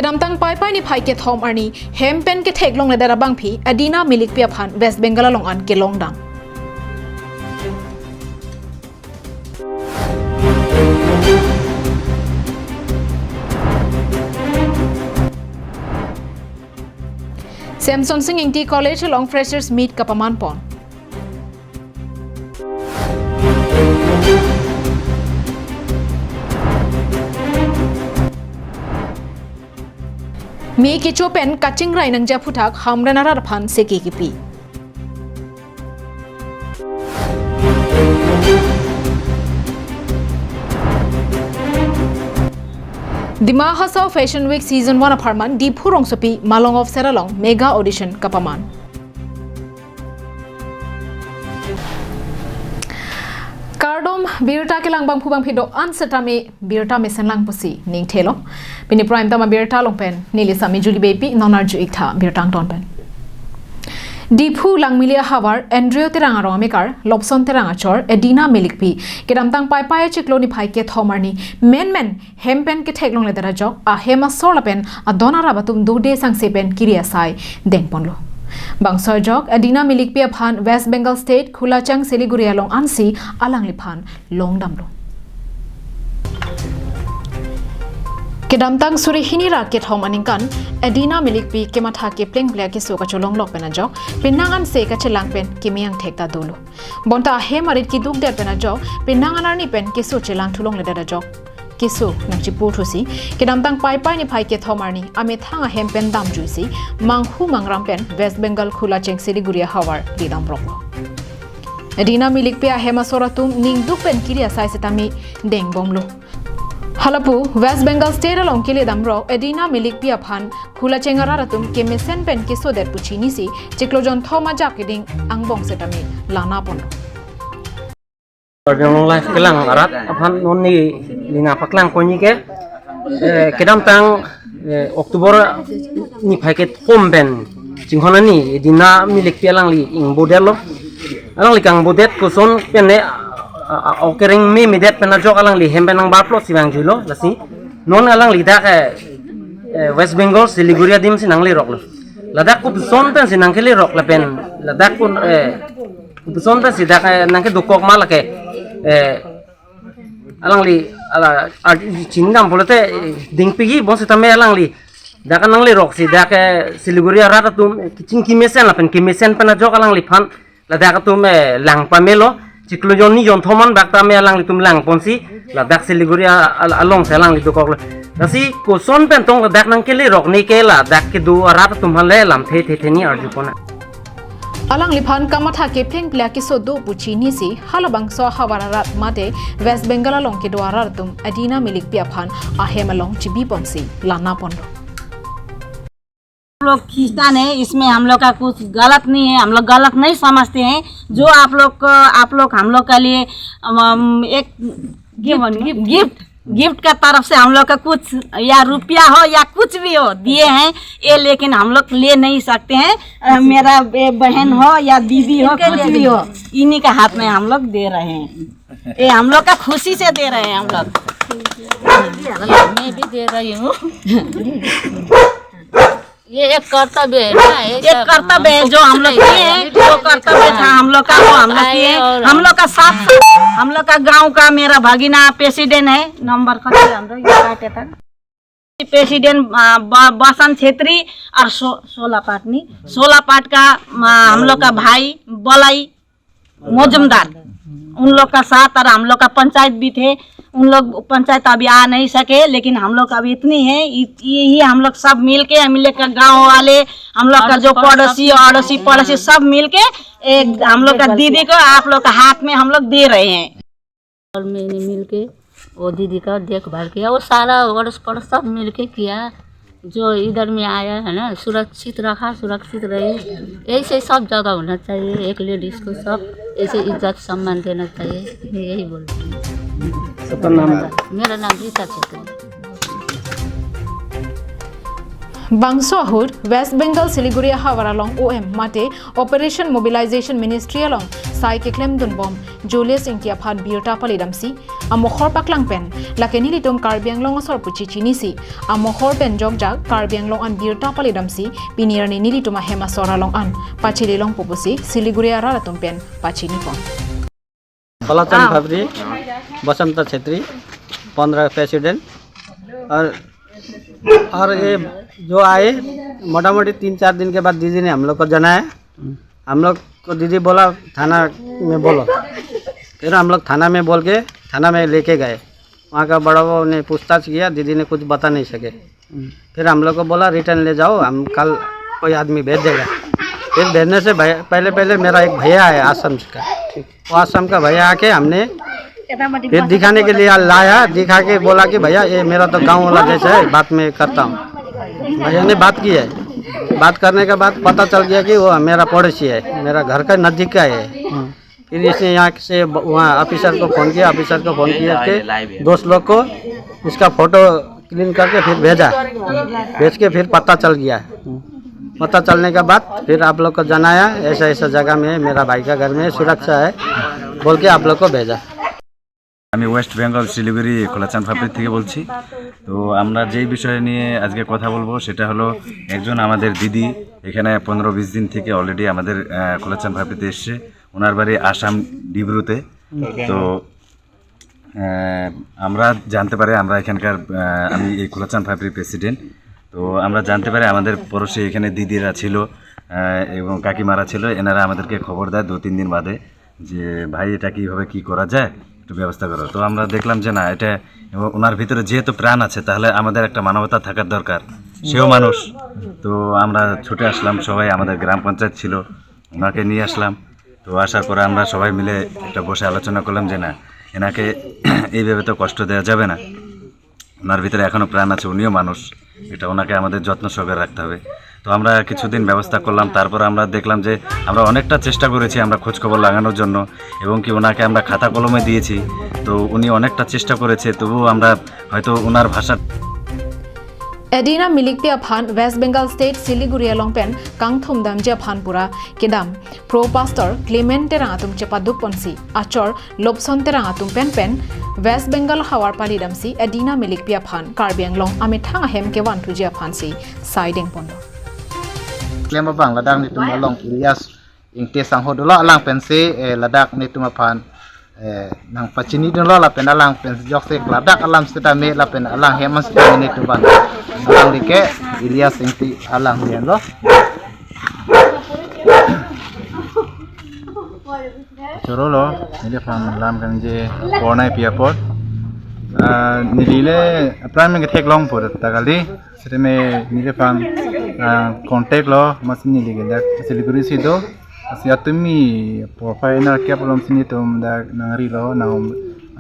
Kedamtang pai ni phai ke thom arni hempen ke thek long le dara bang phi adina milik pia phan West Bengal long an ke long dang Samson Singh Inti College long freshers meet kapaman pon Mi kichopen kaching rai nang japutak hamranara phan seki kipi Dima Hasao Fashion Week Season 1 apartment di Phurong Sopi Malong of Seralong Mega Audition Kapaman Kardom birta ke langbang phubang phido ansetame birta mesen lang pusi ning thelo pini prime tama birta longpen nili sami juli bepi nonarju ikha birtang tonpen Diphu langmilia hawar Andrea teranga romekar lobson teranga chor edina milikpi kedamtang pai pai chikloni phai ke thomarni men hempen ke theklong le dara jok a hema solapen a donara batum dude sangsepen kiria sai dengponlo Bangsor jok adina milik pia phan West Bengal State Khulachang Siliguri along ansi alang liphan long damlo Kedamtang suri hini raket homaningkan adina milik pi kematha ke pleng blak ke soka cholong lok pena jok pinangan se ka chelang pen kimiang thekta dulu bonta he marit ki duk der pena jok pinangan arni pen ke so chelang thulong le dara jok kisu nangchi puthusi kedamtang pai ni phai ke thomarni ame thanga hempen dam juisi manghu mangram pen West Bengal Khulacheng Siliguri hawar lidam roklo adina milik pia hema soratum ning duk pen kiria sai setami deng bomlo Halapu West Bengal State along kile damro adina milik pia phan Khulacheng aratum ke mesen pen kiso der puchini si chiklojon thoma jakiding angbong setami lana pon Orang live kelang arat apaan noni lina paklang koni ke kedamtang Oktober ni paket home ben jinghona ni dina milik pialang li ing bodelo alang li kang bodet kuson pene okering me medet pena jok alang li hemben ang barplo siwang julo lasi non alang li dak West Bengal Siliguri dim sinang li rok lo ladak ku son pen sinang ke li rok la pen ladak kun kuson pen sidak nang ke dukok malake alang li ala cindam bolete dingpigi bon setame alang li dakan nang li rok si dak Siliguri rata tum kicing kimesen lapen kimesen pena jok alang li phan la dak tum lang pamelo ciklo joni jon thoman bakta me alang li tum lang ponsi la dak Siliguri along selang li dukok la nasi koson pen tong la dak nang ke li rok ni ke la dak ke du rata tum hale lam the ni arju pona Alang liphan kamatha ke pleng plak ke so do puchini si halabang so hawararat mate West Bengal along ke dwara tum adina milik pia phan ahem along chibi ponsi lana pondo हम लोग खींचतान है इसमें हम लोग का कुछ गलत नहीं है हम लोग गलत नहीं समझते हैं जो आप लोग हम लोग के लिए एक गिफ्ट का तरफ से हम लोग का कुछ या रुपया हो या कुछ भी हो दिए हैं ये लेकिन हम लोग ले नहीं सकते हैं मेरा बहन हो या दीदी हो कुछ भी हो इन्हीं का हाथ में हम लोग दे रहे हैं ये हम लोग का खुशी से दे रहे हैं हम लोग मैं भी दे रही हूँ ये एक कर्तव्य है ना एक कर्तव्य है जो हम लोग किए हैं जो कर्तव्य था हम लोग का वो हम लोग किए हम लोग का साथ हम लोग का गांव का मेरा भगिना प्रेसिडेंट है नंबर प्रेसिडेंट बसंत छेत्री और 16 पाट का हम लोग का भाई बलाई मौजूमदार उन लोग का साथ और हम लोग का पंचायत भी थे उन लोग पंचायत अभी आ नहीं सके लेकिन हम लोग अभी इतनी है यही हम लोग सब मिल के गांव वाले हम लोग का जो पड़ोसी सब मिल के एक हम लोग का दीदी को आप लोग का हाथ में हम लोग दे रहे हैं और मैंने मिल के वो दीदी का देखभाल किया वो सारा अड़ोस पड़ोस सब मिल के किया जो इधर में आया है ना सुरक्षित रखा सुरक्षित रहे ऐसे सब जगह होना चाहिए एक लेडीज को सब ऐसे इज्जत सम्मान देना चाहिए मैं यही बोलती हूँ मेरा नाम Rita Chhetri Bangso Ahur, West Bengal Siliguri Havaralong OM Mate, Operation Mobilization Ministry along Sai Keklem Dunbom, Julius Intia Pan Birta Palidamsi, a Mohor Paklang Pen, Lakenili Tom Carbiang Long Sorpuchi Chinisi, a Mohor Pen Jogjak, Carbiang Long and Birta Palidamsi, Pinirani Nili to Mahema Sora Long An, Pachili Long Pupusi, Siliguri Aratum Pen, Pachinipon. Kalachand फैब्री Basant Chhetri 15 president और ये जो आए मोटा मोटी 3-4 दिन के बाद दीदी ने हम लोग को जनाया। हम लोग को दीदी बोला थाना में बोलो, फिर हम लोग थाना में बोल के थाना में लेके गए। वहाँ का बड़ा वो ने पूछताछ किया, दीदी ने कुछ बता नहीं सके। फिर हम लोग को बोला रिटर्न ले जाओ, हम कल कोई आदमी भेज देगा। फिर भेजने से पहले मेरा एक भैया है आसम का, वो आसम का भैया आके हमने फिर दिखाने के लिए लाया, दिखा के बोला कि भैया ये मेरा तो गांव वाला जैसा है, बात में करता हूँ। भैया ने बात की है, बात करने के बाद पता चल गया कि वो मेरा पड़ोसी है, मेरा घर का नज़दीक का है। फिर इसने यहाँ से वहाँ ऑफिसर को फ़ोन किया, ऑफिसर को फ़ोन किया के दोस्त लोग को इसका फ़ोटो क्लीन करके फिर भेजा, भेज के फिर पता चल गया। पता चलने के बाद फिर आप लोग को जनाया ऐसा ऐसा जगह में मेरा भाई का घर में सुरक्षा है बोल के आप लोग को भेजा। আমি ওয়েস্ট বেঙ্গল শিলিগুড়ি খোলাচান ফাবরি থেকে বলছি। তো আমরা যেই বিষয় নিয়ে আজকে কথা বলবো সেটা হলো একজন আমাদের দিদি এখানে 15-20 দিন থেকে অলরেডি আমাদের খোলাচান ফাবরিতে এসছে। ওনার বাড়ি আসাম ডিব্রুতে। তো আমরা জানতে পারি, আমরা এখানকার আমি এই খোলাচান ফাবরির প্রেসিডেন্ট। তো আমরা জানতে পারি আমাদের পড়োশি এখানে দিদিরা ছিল এবং কাকিমারা ছিল, এনারা আমাদেরকে খবর দেয় 2-3 দিন বাদে যে ভাই এটা কীভাবে কী করা যায় একটু ব্যবস্থা করো। তো আমরা দেখলাম যে না এটা ওনার ভিতরে যেহেতু প্রাণ আছে তাহলে আমাদের একটা মানবতা থাকার দরকার, সেও মানুষ। তো আমরা ছুটে আসলাম, সবাই আমাদের গ্রাম পঞ্চায়েত ছিল, ওনাকে নিয়ে আসলাম। তো আসার পরে আমরা সবাই মিলে একটা বসে আলোচনা করলাম যে না এনাকে এইভাবে তো কষ্ট দেওয়া যাবে না, ওনার ভিতরে এখনও প্রাণ আছে, উনিও মানুষ, এটা ওনাকে আমাদের যত্ন সহকারে রাখতে হবে। তো আমরা কিছুদিন ব্যবস্থা করলাম, তারপর আমরা দেখলাম যে আমরা অনেকটা চেষ্টা করেছি আমরা খোঁজখবর লাগানোর জন্য এবং কি ওনাকে আমরা খাতা কলমে দিয়েছি। তো উনি অনেকটা চেষ্টা করেছে, তবুও আমরা হয়তো ওনার ভাষা Edina Milikpia Phan, West Bengal State, Siliguri along Pen, Kangthum Dam Japhanpura, Kedam, Pro Pastor, Clement Terangatum Chepaduk Ponsi, Achor, Lobson Terangatum Pen, West Bengal Hawar Palidamsi, Edina Milikpia Phan, Karbiang Long, Amitanga Hem Kevan to Japansi, Siding Pondo. Klem bang ladak ni tuma long Ilyas ingte sangho dolo alang pensi ladak ni tuma pan nang pacini dolo la pen alang pen jokse ladak alam seta me la pen alang hemas ni tuban alang dike Ilyas ingti alang yen lo choro lo nile pan lam kan je pornai piapot nilile prime ke thek long por tagali sete me nile pan contact lo masin nile da siliguri sido asia tumi profile na ke problem sini tum da nangri lo na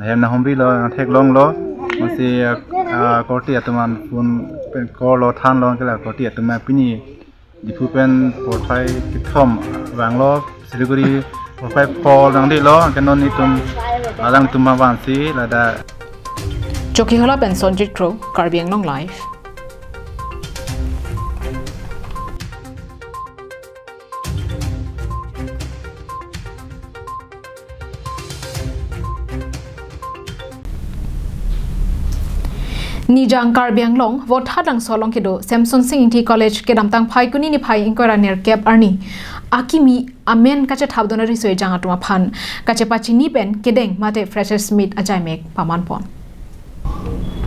ayam na hombi lo thek long lo masi koti atuman phone call lo than lo kala koti atuma pini dipu pen profile kitthom wang lo siliguri profile call nang di lo kanon ni tum alang tuma wansi la da Joki Hola Ben Sonjit Crow, Karbiang Long Life. Nijang Karbiang Long, what hadang solong kido, Samson Singh College, Kedamtang Pai Kuni ni Pai Inkora near Cap Arni. Akimi, Amen Kacha Tabdonari Sue Jangatuma Pan, Kachapachi Nipen, Kedeng, Mate Fresher Smith, Ajamek, Pamanpon.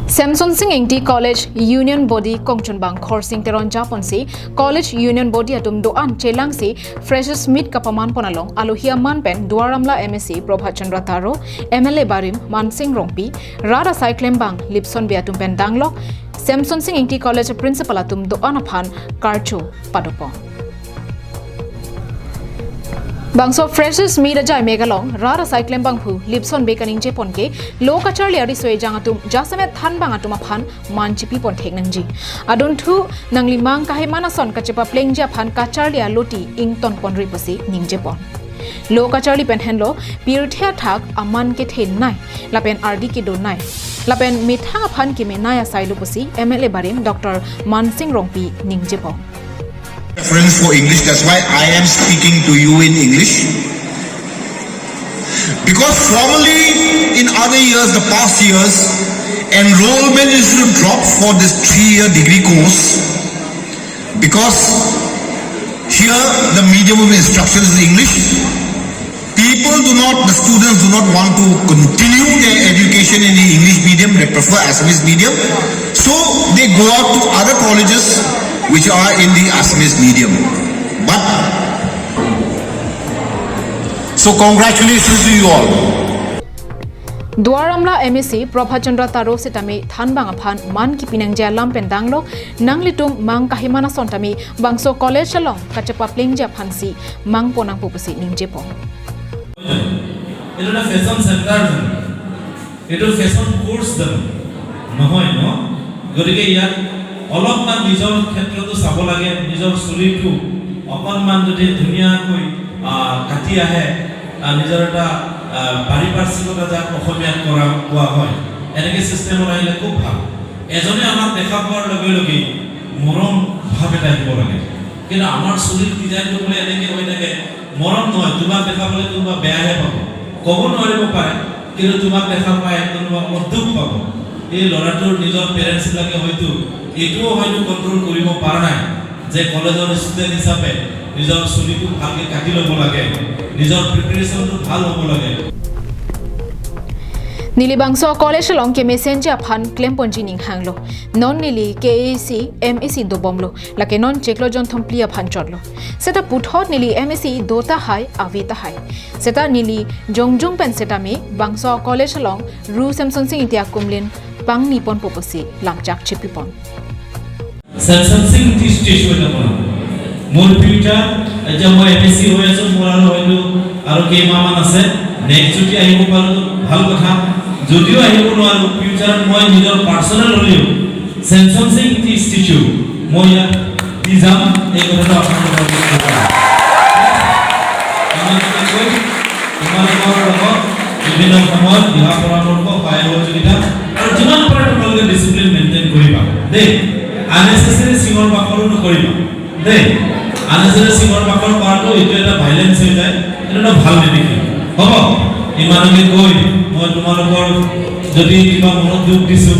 Samson Singh College Union Body Kongchun Bang Khorsing Teron Japonsi College Union Body atum doan Chelangsi Freshers Meet Kapaman Ponalong Alohia Manpen Duaramla MSc Prabhat Chandra Taro MLA Barim Mansing Rongpi Rada Cyclem Bang Lipson Beatum Pen Danglok Samson Singh College Principal atum doan Aphan Karchu Padopo Bangso Freshers Meet Ajay Megalong Rara Cyclem Banghu Lipson Bekaning Jeponke Loka Charlie Ariswe Jangatum Jasamet Than Bangatum Aphan Manchipi Pon Tegnangji Adon tu Nanglimang Kahimana Son Kachepa Playing Japan Kacharlia Loti Ing Ton Pon Ripasi Ning Jepon lo kachali pen hen lo pirthia thak aman ke the nai lapen RD ki do nai lapen mitha phan ki me naya sailu pusi MLA barim Dr. Mansing Rongpi ningjepo Friends for English, that's why I am speaking to you in English. Because formerly in other years, the past years, enrollment is to drop for this 3-year degree course. Because here the medium of instruction is English. The students do not want to continue their education in the English medium, they prefer Assamese medium. So they go out to other colleges which are in the Assamese medium. But, so congratulations to you all. Duaramla MSc Prabhachandra Taro Sitami Thanbang Aphan Man ki Pinangja Lampen Danglo Nanglitung Mang Kahimana Sontami Bangso College Shalom Kachapa Plingja Phansi Mang Ponang Pupusi Ningjepo এটা fashion centre এটা fashion course দেন নহয় ন গতিকে ইয়াত অলপমান নিজৰ ক্ষেত্ৰটো চাব লাগে নিজৰ শৰীৰটো অকণমান যদি ধুনীয়াকৈ কাটি আহে নিজৰ এটা পাৰিপাৰ্শ্বিকতা যাক অসমীয়াত কোৱা হয় এনেকৈ চিষ্টেমত আহিলে খুব ভাল এজনে আমাক দেখা পোৱাৰ লগে লগে মৰম ভাৱ এটা আহিব লাগে কিন্তু আমাৰ শৰীৰ ডিজাইনটো বোলে এনেকৈ হৈ থাকে মৰম নহয় তোমাক দেখা পালে কোনোবা বেয়াহে পাব ক'ব নোৱাৰিব পাৰে কিন্তু তোমাক দেখা পায় কোনোবা অদ্ভুত পাব এই ল'ৰাটোৰ নিজৰ পেৰেণ্টছবিলাকে হয়তো এইটোও হয়তো কণ্ট্ৰল কৰিব পৰা নাই যে কলেজৰ ষ্টুডেণ্ট হিচাপে নিজৰ চুলিটো ভালকৈ কাটি ল'ব লাগে নিজৰ প্ৰিপাৰেশ্যনটো ভাল হ'ব লাগে Nili Bangso College Long ke messenger phan claim ponji ning hanglo non nili KAC MSc do bomlo lake non cheklo jon thomplia phan chotlo seta puthot nili MSc dota hai avita hai seta nili jongjung pen seta me Bangso College Long Ru Samson Sing India Kumlin pang nipon poposi lamjak chipipon Samson Sing ti station na pon মোৰ future এতিয়া মই MSc হৈ আছো মোৰ আৰু হয়তো আৰু কেইমাহমান আছে নেক্সট যদি আহিব পাৰো ভাল কথা যদিও আহিব নোৱাৰো ফিউচাৰত মই নিজৰ পাৰ্সোনেল হ'লেও চেমছন সিং ইনষ্টিটিউট মই ইয়াত দি যাম এই কথাটো আপোনালোকৰ তোমালোকৰ লগত বিভিন্ন সময়ত দিহা পৰামৰ্শ সহায় সহযোগিতা আৰু যিমান পাৰে তোমালোকে ডিসিপ্লিন মেইনটেইন কৰিবা দেই আননেসেসাৰী সিঙৰ বাকৰো নকৰিবা দেই আননেসেসাৰী সিঙৰ বাকৰ কৰাটো এইটো এটা ভাইলেন্স হৈ যায় এটা ভাল নেদেখি হ'ব ইমানকে কৈ মই তোমালোকৰ যদি কিবা মনত দুখ দিছো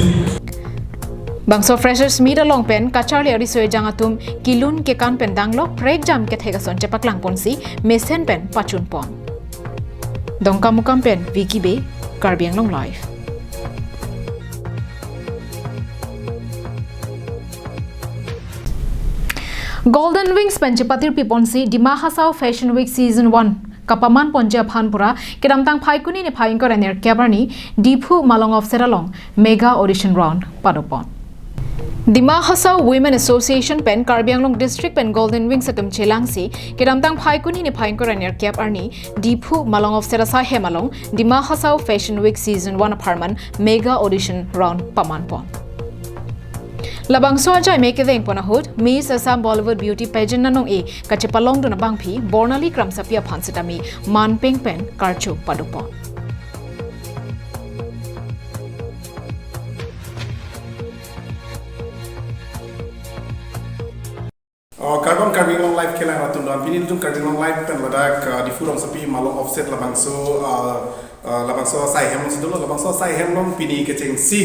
Bangso freshers meet along pen kacharli ari soe jangatum kilun ke kan pen danglo break jam ke thega son chepaklang ponsi mesen pen pachun pon dongka mukam pen wiki be karbiang long live Golden Wings Panchapatir Piponsi Dima Hasao Fashion Week Season 1 Kapaman Ponja Phanpura Kedamtang Phaikuni ne Phainkor ener Kebarni Diphu Malong of Seralong Mega Audition Round Padopon Dima Hasao Women Association Pen Karbianglong District Pen Golden Wings Atum Chelangsi Kedamtang Phaikuni ne Phainkor ener Kebarni Diphu Malong of Serasa Hemalong Dima Hasao Fashion Week Season 1 Apartment Mega Audition Round Pamanpon Labangso aja make the imponahud Miss Assam Bollywood Beauty Pageant nanong e kachepalong do na bangphi Bornali Kramsapia Phansitami Manping Pen Karchu Padupon Karbon Karbinglong Live Kela Ratunda Binin Tum Karbinglong Live Pen Ladak di Furom Sapi Malong Offset Labangso Labangso Sai Hemlong Sidolo Labangso Sai Hemlong Pini Kecheng Si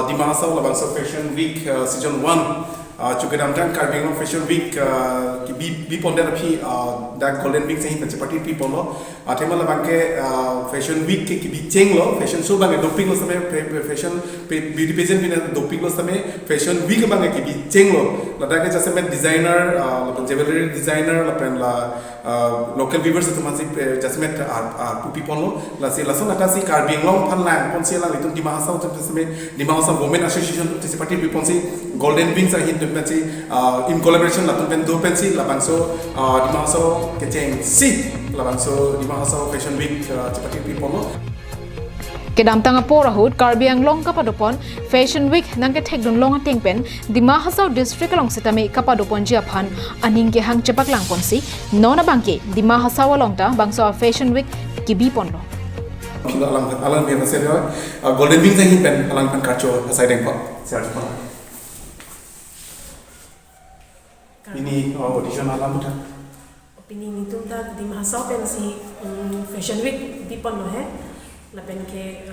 Dima Hasao Labangso Fashion Week Season 1 Chukedamtang Karbinglong Fashion Week Bi Ponder Pi da Golden Week Sahin Panchapati Pi Pono Tema Labangke Fashion Week Ki Bi Cheng Lo Fashion Show Bang Doping Lo Same Fashion Beauty Pageant Pina Doping Lo Same Fashion Week Bang Ki Bi Cheng Lo Ladake Jasame Designer Jewelry Designer Lapen La Local Weavers Itu Masih Jasame Pupi Pono La Si Lason Atasi Karbinglong Panlang Ponsi La Litum Dima Hasao Jasame Dima Hasao Women Association Panchapati Pi Ponsi Golden Wings Sahin Pensi in collaboration Latum Pen Do Pensi Labangso Dima Hasao Kecheng Si Labangso Dima Hasao Fashion Week Chapati Pi Pono kedam tanga porahut Karbi Anglong kapadopon Fashion Week nangke thekdun longa tingpen Dima Hasau district along sitame kapadopon jiaphan aning ke hang cepak lang ponsi nona bangke Dima Hasau alongta bangso Fashion Week kibi ponlo Pino alang biar nasi dia golden wings yang hipen alang pan kaco asai dengkot siapa pun ini audition alam muda opini itu dah di masa pensi fashion week di pon loh lapen ke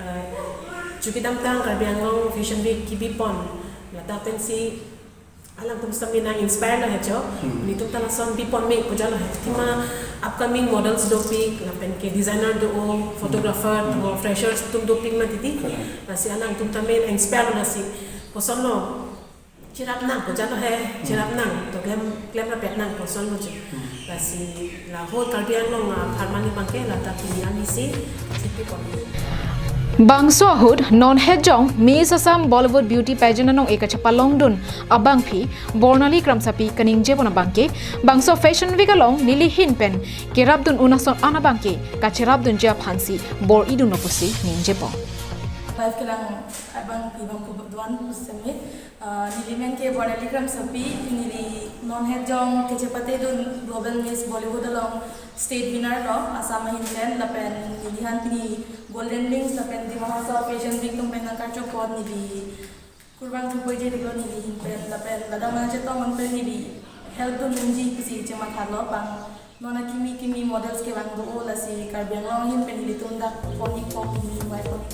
cuci damtang Karbi Anglong fashion week kibi pon lata pensi alam tuh sambil inspire lah jo ini tuh talasan di pon me kerja lah tima upcoming models doping lapen ke designer do photographer do freshers tuh doping mah titi nasi alang tuh tamen inspire nasi poson lo cirap nang kerja lo cirap nang to klem rapet nang poson lo je nasi lah hot Karbi Anglong harmoni bangke lata pilihan isi sipi pon Bangso Hood non hejong Miss Assam Bollywood Beauty Pageant anong ekachapa longdun abang phi Bornali Kramsapi kaning je pona bangke Bangso Fashion Week along nili hinpen kerabdun unason anabangke kachirabdun je phansi bor idun opusi ninje po Five kilang abang phi bang pubduan pusame nili men ke Bornali Kramsapi nili non hejong kechapate dun Global Miss Bollywood along state winner no Assam hinten lapen nilihan pini Golden Wings lapen di Mahasa Fashion Week tumpen nang karcho pod nili kurban tumpoi je diklo nili hinten lapen ladang mana cetong onpen nili help dun nunji pisi cemat halo bang nona kimi models ke bang do la si Karbi Anglong hinpen nili tunda poni pop nili mai poni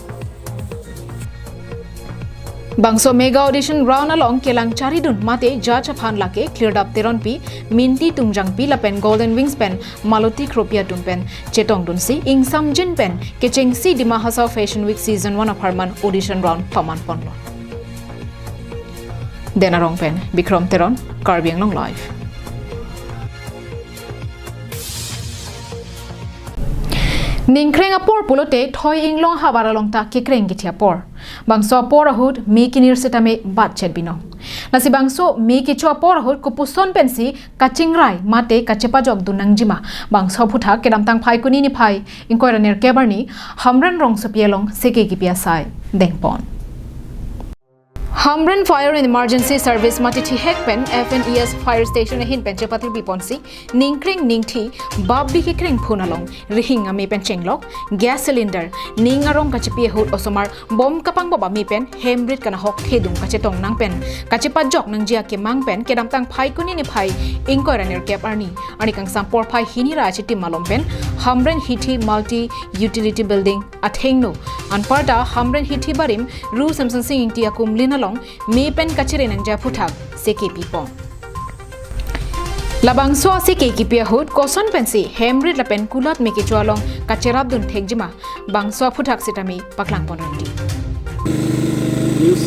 Bangso mega audition round along kelang charidun mate judge phan lake cleared up teron pi minti tungjang pi lapen Golden Wings pen Maloti Kropia tumpen chetong dun si ing samjin pen kecheng si Dima Hasau Fashion Week season 1 of Harman audition round paman ponlo denarong pen Bikram Teron Karbi Anglong live Ningkreng apor pulote thoi inglong habara longta kikreng gitia por bangso apor ahud mi kinir setame bat chetbino nasi bangso mi kicho apor ahud kupuson pensi kachingrai mate kachepa jog dunangjima bangso phutha kedam tang phai kuni ni phai inkoiraner kebarni hamran rong sopielong seke gipia sai dengpon Hamren Fire and Emergency Service Matiti Hekpen FNES Fire Station hin penchapati biponsi ningkring ningthi babbi ki kring phunalong rihing ami pen chenglok gas cylinder ningarong kachipi hut osomar bom kapang baba mi pen hembrit kana hok thedum kachetong nang pen kachipa jok nang jia ke mang pen kedam tang phai kuni ni phai inkoiraner kep arni ani kang sampor phai hinira chiti malom pen Hamren Hithi Multi Utility Building athengno anparta Hamren Hithi barim Ru Samson Singh Intia kumlina mi pen kachire nang ja phuthak CKP pong labang so CKP pia hut koson pensi hemrit la pen kulat me ke chalong kachirab dun thekjima bangso phuthak sitami paklang ponrandi news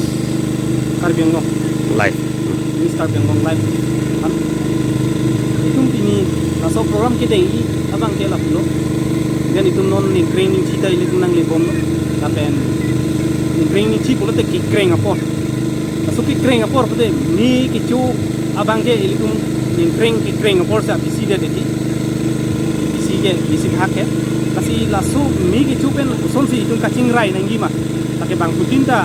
Karbi Anglong live news Karbi Anglong live itum pini naso program ke dei abang ke laplo dan itum non ni training cita ile tunang le bom lapen ni training ci pulote ki kreng apor so ki kreng apor pade mi ki chu abang ke ile tum ni kreng apor sa bisi de deti bisi hak ke kasi lasu mi ki chu pen son si itum kaching rai nangi ma take bang putinta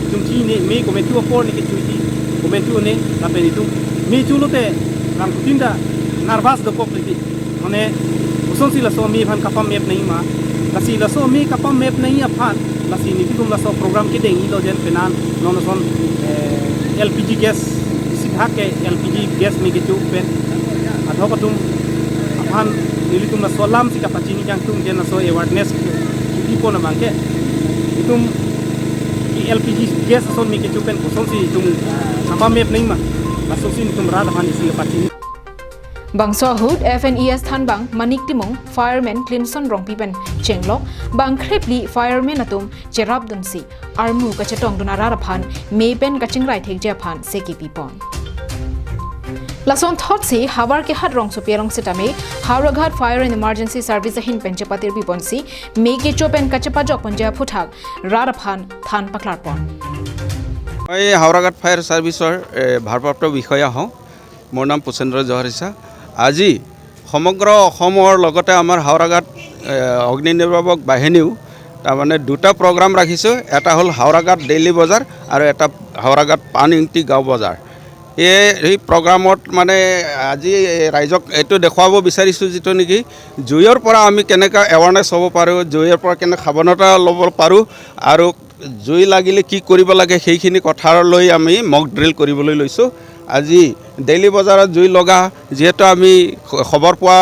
itum ci ne mi kometu apor ni ki chu ti kometu ne lapen itum mi chu lote bang putinta nervous do pop liti mane uson si laso mi phan kapam map nahi ma kasi laso mi kapam map nahi aphan lasi ni tum laso program ke dengi lo jen penan non son LPG gas sidha ke LPG gas mi ke chu pen adho patum aphan nili tum laso lam si kapachini jang tum jen laso awareness ki pona bangke itum LPG gas son mi ke chu pen uson si tum kapam map nahi ma laso si tum ra aphan si kapachini Bangso Hood FNES Thanbang Manik Timong Fireman Clinton Rongpipen Chenglok Bang Krepli Fireman Atum Cherab Dunsi Armu Kachetong Dunarara Phan Maypen Kachingrai Thekja Phan CKP Pon Lason Thotsi Havar ke hat rong sopiarong sitame Hauraghat Fire and Emergency Service hin penchapatir biponsi Meke Chopen Kachapa Jok Panja Phuthak Radaphan Than Paklar Pon মই হাওড়াঘাট fire সার্ভিসৰ ভাৰপ্ৰাপ্ত বিষয়া হওঁ মোৰ নাম পুচেন্দ্ৰ জহৰিছা আজি সমগ্ৰ অসমৰ লগতে আমাৰ হাওড়াঘাট অগ্নি নিৰ্বাপক বাহিনীও তাৰমানে দুটা প্ৰগ্ৰাম ৰাখিছোঁ এটা হ'ল হাওৰাঘাট ডেইলি বজাৰ আৰু এটা হাওৰাঘাট পানইংটি গাঁও বজাৰ এই প্ৰগ্ৰামত মানে আজি ৰাইজক এইটো দেখুৱাব বিচাৰিছোঁ যিটো নেকি জুইৰ পৰা আমি কেনেকৈ এৱাৰনেছ হ'ব পাৰোঁ জুইৰ পৰা কেনে সাৱধানতা ল'ব পাৰোঁ আৰু জুই লাগিলে কি কৰিব লাগে সেইখিনি কথালৈ আমি মক ড্ৰিল কৰিবলৈ লৈছোঁ আজি ডেইলি বজাৰত জুই লগা যিহেতু আমি খবৰ পোৱা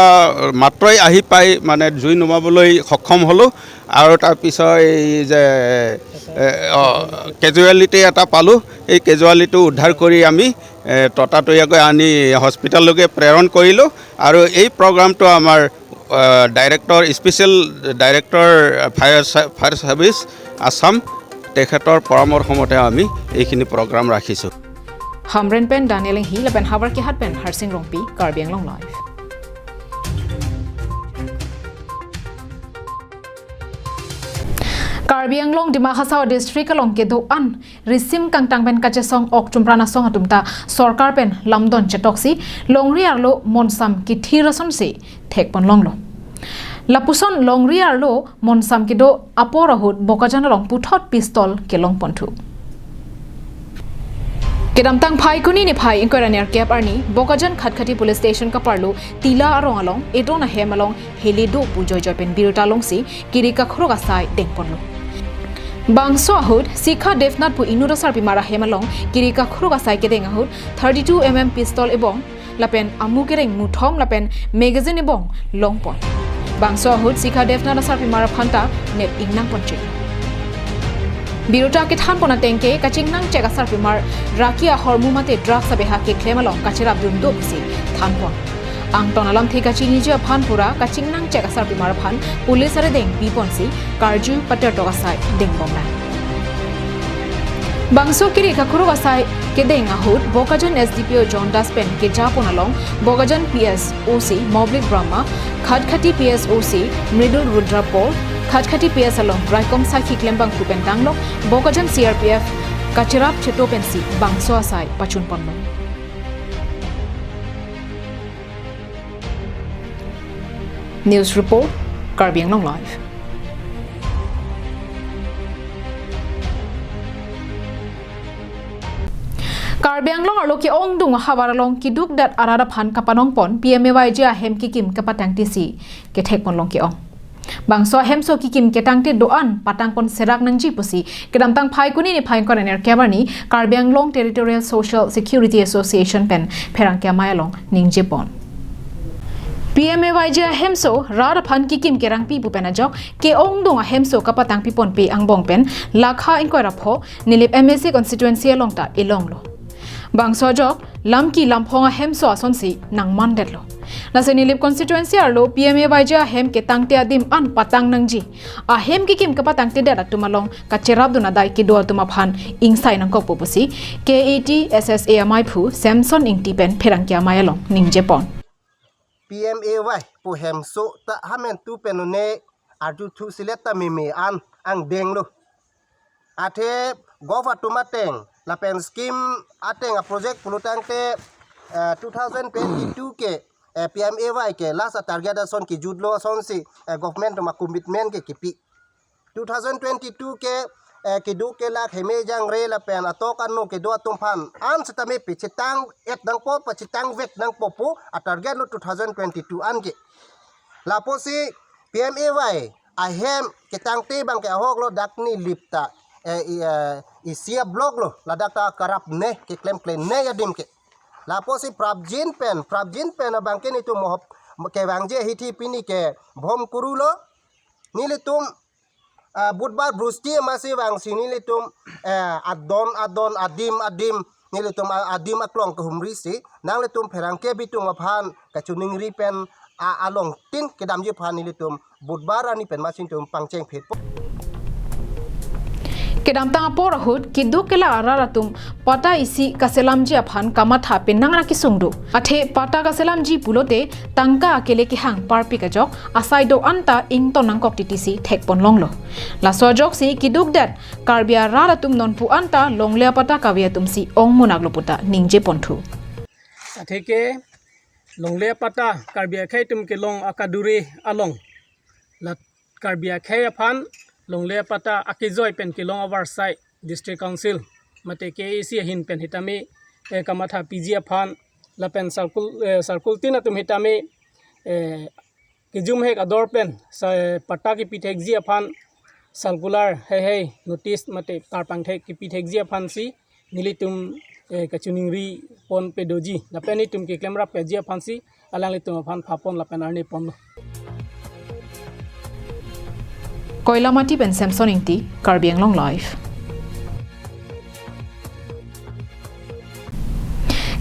মাত্ৰই আহি পাই মানে জুই নুমাবলৈ সক্ষম হ'লোঁ আৰু তাৰপিছত এই যে কেজুৱেলিটি এটা পালোঁ এই কেজুৱেলিটিটো উদ্ধাৰ কৰি আমি ততাতৈয়াকৈ আনি হস্পিটেললৈকে প্ৰেৰণ কৰিলোঁ আৰু এই প্ৰগ্ৰামটো আমাৰ director special director fire service Assam তেখেতৰ পৰামৰ্শমতে আমি এইখিনি প্ৰগ্ৰাম ৰাখিছোঁ Hamren pen Daniel hi lapen habar ki hat pen Harsing Rongpi Karbi Anglong live Karbi Anglong di Mahasau district along ke do an risim kangtang pen kache song ok chumprana song atumta sarkar pen lamdon chetoksi longri arlo monsam ki thirason se thekpon longlo Lapuson longri arlo monsam ki do aporahut bokajan long puthot pistol ke long pontu Kedamtang phai kuni ni phai inquirer cap arni bokajan khatkhati police station ka parlo tila arong along etona hem along heli do pujoy joy pen biruta long si kirika khroga sai dengponlo Bangso ahud sikha defnat pu inudasar pimara hem along kirika khroga sai ke deng ahud 32 mm pistol ebong lapen amukereng muthom lapen magazine ebong longpon Bangso ahud sikha defnat asar pimara phanta net ingnang ponche Biruta ke than pona tengke kachingnang cheka sar pimar rakia hormu mate drugs abeha ke klemalong kachera dundo bisi than pon ang tonalam thika chini je phan pura kachingnang cheka sar pimar phan police are deng piponsi karju patter to asai deng bomna Bangso kiri kakuru asai ke deng ahud bokajan SDPO John Daspen ke japon along bokajan PS OC Moblik Brahma khadkhati PS OC Mridul Rudrapol Khadkhati PS along Raikom Sakhi Klembang Kupen Danglok Bokajan CRPF Kachirap Chetopensi Bangso Asai Pachun Ponlo News Report Karbi Anglong Live Karbi Anglong arlo ki ong dung habar along ki duk dat arada phan kapanong pon PMAY ja hem ki kim kapatang tisi ke thek pon long ki ong Bangso hemso ki kim ketangte doan patang pon serak nangji pusi kedamtang phai kuni ni phai korener kebarni Karbi Anglong Territorial Social Security Association pen pherang kya mayalong ningje pon PMAY ja hemso rar phan ki kim kerang pi pupena jok ke ong dong hemso kapatang pi pon pe angbong pen lakha inkoira pho nilip MSC constituency alongta ilonglo Bangso jok lamki lamphonga hemso asonsi nangman detlo Laseni lip constituency arlo PMAY ja hem ke tangte adim an patang nangji a hem ki kim ka patang te dera tumalong ka cherab duna dai ki do tuma phan ingsai nang kok popusi KAT SSAMI phu Samson ingti pen pherangkya mayalong ningje pon PMAY pu hem so ta hamen tu penune adu thu sileta meme an ang denglo athe gova tumateng la pen scheme ateng a project pulutangte 2022 ke PMAY ke last target son ki judlo son si government ma commitment ke kipi 2022 ke du ke la kheme jang re la pen atok anu ke do tum phan an setame pichitang et dang po pachitang vet dang popu a target lo 2022 an ke la posi PMAY a hem ke tangte bang ke hok lo dakni lipta isia blog lo la dakta karap ne ke claim ne yadim ke la posi prabjin pen abangke ni tu mohop ke bangje hiti pini ke bhom kurulo nilitum budbar brusti masih bang sini litum adon adim nilitum adim aklong ke humrisi nang litum perangke bitung aphan kacuning ripen along tin kedam je phan nilitum budbar ani pen masing tum pangceng phet Kedamtang apor ahud kidu kela araratum pata isi kaselam ji aphan kamatha penangra ki sungdu athe pata kaselam ji pulote tangka akele ki hang parpi ka jok asai do anta ing tonang kok TTC thekpon longlo la sojok si kiduk dat karbia raratum nonpu anta longle pata kawiatum si ong munaglo puta ningje ponthu athe ke longle pata karbia khai tum ke long akadure along la karbia khai aphan longle pata akizoi pen kilong oversight district council mate KAC hin pen hitami kamatha PG phan la pen circle tin atum hitami kijum hek ador pen pata ki pithek ji phan circular hey notice mate tarpang thek ki pithek ji phan si nilitum kachuningri pon pedoji la pen itum ki camera pe ji phan si alang litum phan phapon la pen arni pon Koilamati pen Samson ingti Karbi Anglong Live.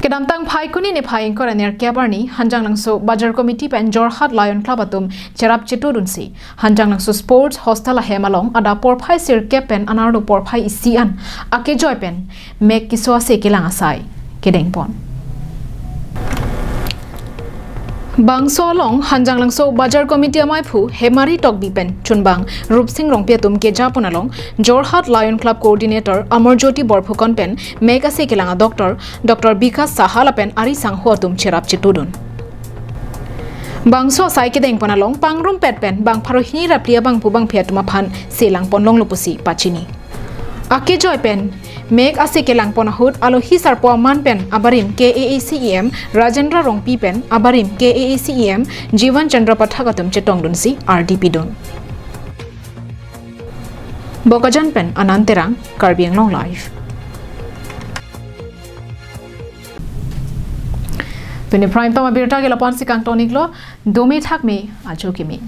Kedamtang phai kuni ne phai ingkor aner kyabarni hanjang langso bajar committee pen Jorhat Lion Club atum cherap chitudunsi hanjang langso sports hostel hemalong ada por phai sir kepen anardo por phai isian ake joy pen mek kiswa se kilang asai kedeng pon Bangso long hanjang langso bajar committee amai phu hemari tok bipen chunbang rupsing rongpia tum ke japon along Jorhat Lion Club coordinator Amarjoti Borphukon pen mega se kilanga Dr. Bikas Sahala pen ari sangho tum cherap chitudun Bangso sai ke deng ponalong pangrum pet pen bang pharohini raplia bang pu bang phia tuma phan selang ponlong lopusi pachini Ake joy pen Meg ase kelang ponahut alohi sarpo man pen abarim KAACEM Rajendra Rongpi pen abarim KAACEM Jivan Chandra Pathagatum chetong dunsi RDP dun Bokajan pen Ananterang Karbi Anglong Live Tuni prime time abirta ke lapan si kang tonik lo dome thak me ajo kimi